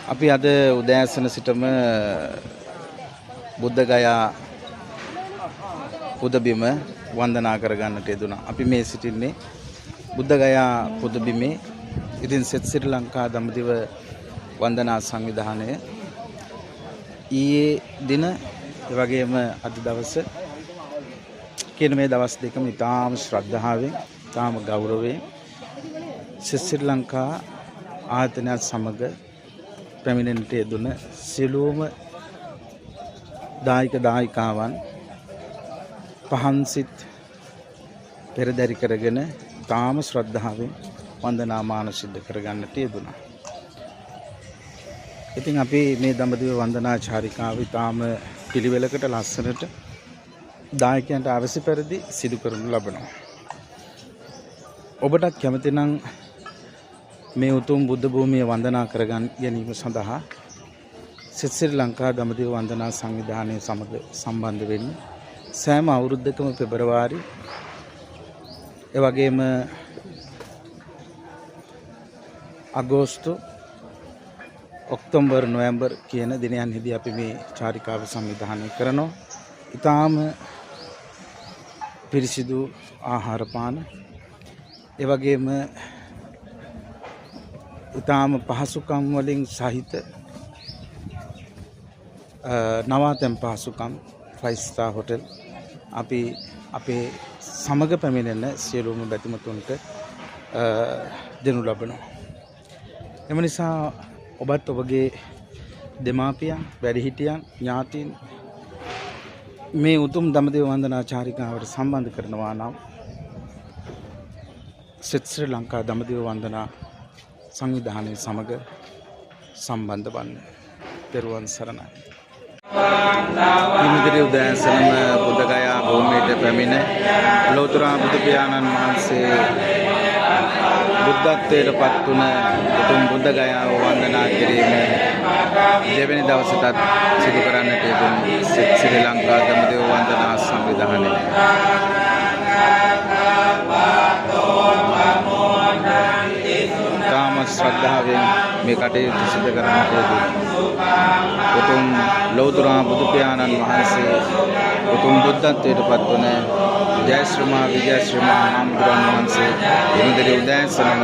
අපි අද උදෑසන සිටම බුද්ධගයා පුදබිම වන්දනා කරගන්නට යෙදුණා. අපි මේ සිටින්නේ බුද්ධගයා පුදබිමේ. ඉතින් සෙත් ශ්‍රී ලංකා දඹදිව වන්දනා සංවිධානය ඊයේ දින එවැගේම අද දවස කියන මේ දවස් දෙකම ඉතාම ශ්‍රද්ධාවෙන් ඉතාම ගෞරවයෙන් සෙත් ශ්‍රී ලංකා ආයතනයත් සමග පැමිණෙන්නට යෙදුන සියලුම දායක දායිකාවන් පහන්සිට පෙරදරි කරගෙන තාම ශ්‍රද්ධාවෙන් වන්දනාමාන සිද්ධ කරගන්නට යෙදුණා. ඉතින් අපි මේ දඹදිව වන්දනා චාරිකාව තාම පිළිවෙලකට ලස්සනට දායකයන්ට අවශ්‍ය පරිදි සිදු කරනු ලබනවා. ඔබටත් කැමති නම් මේ උතුම් බුද්ධ භූමිය වන්දනා කරගන්න ගැනීම සඳහා සෙත් ශ්‍රී ලංකා දඹදිව වන්දනා සංවිධානය සමග සම්බන්ධ වෙන්න සෑම අවුරුද්දකම පෙබරවාරි එවැගේම අගෝස්තු ඔක්තෝබර් නොවැම්බර් කියන දිනයන්හිදී අපි මේ චාරිකාව සංවිධානය කරනවා. ඊටාම පිරිසිදු ආහාර පාන එවැගේම ඊටාම පහසුකම් වලින් සහිත නවාතැන් පහසුකම් 5 star hotel අපි අපේ සමග පැමිණෙන සියලුම බැතිමතුන්ට දෙනු ලබනවා. එම නිසා ඔබත් ඔබගේ දෙමාපියන් වැඩිහිටියන් ඥාතීන් මේ උතුම් දඹදිව වන්දනා චාරිකාවට සම්බන්ධ කරනවා නම් සෙත් ශ්‍රී ලංකා දඹදිව වන්දනා සංවිධානය සමග සම්බන්ධ වන්න. පෙරවන් සරණයි. ඉන්දිරි උදෑසනම බුද්ධගයා භූමියට පැමිණ ලෝතර බුදු පියාණන් වහන්සේ බුද්ධත්වයට පත් වුණ උතුම් බුද්ධගයාව වන්දනා කිරීම දෙවැනි දවසටත් සිදු කරන්නට යෙදුණු සෙත් ශ්‍රී ලංකා දඹදිව වන්දනා සංවිධානය තාම ශ්‍රද්ධාවෙන් මේ කටයුතු සිදු කරන්නට යෙදුණු උතුම් ලෝතර බුදු පියාණන් වහන්සේ උතුම් බුද්ධත්වයට පත් වුණ ජයශ්‍රී විජයශ්‍රී හාමුදුරන් වහන්සේ ඉන්දිරි උදෑසනම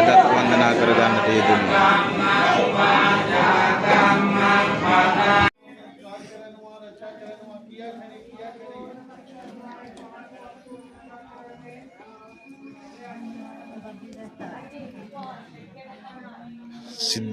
අදත් වන්දනා කරගන්නට යෙදුණා.